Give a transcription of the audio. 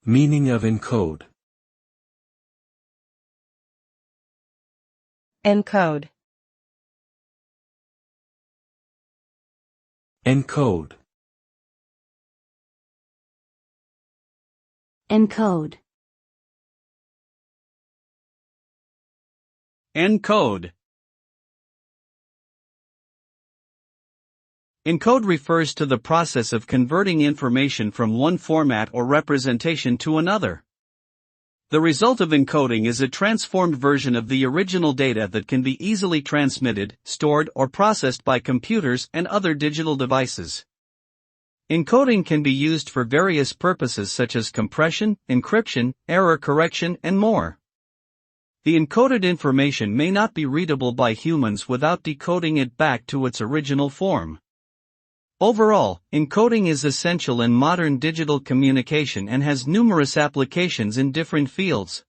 Meaning of encode. Encode. Encode. Encode. Encode. Encode refers to the process of converting information from one format or representation to another. The result of encoding is a transformed version of the original data that can be easily transmitted, stored, or processed by computers and other digital devices. Encoding can be used for various purposes such as compression, encryption, error correction, and more. The encoded information may not be readable by humans without decoding it back to its original form. Overall, encoding is essential in modern digital communication and has numerous applications in different fields.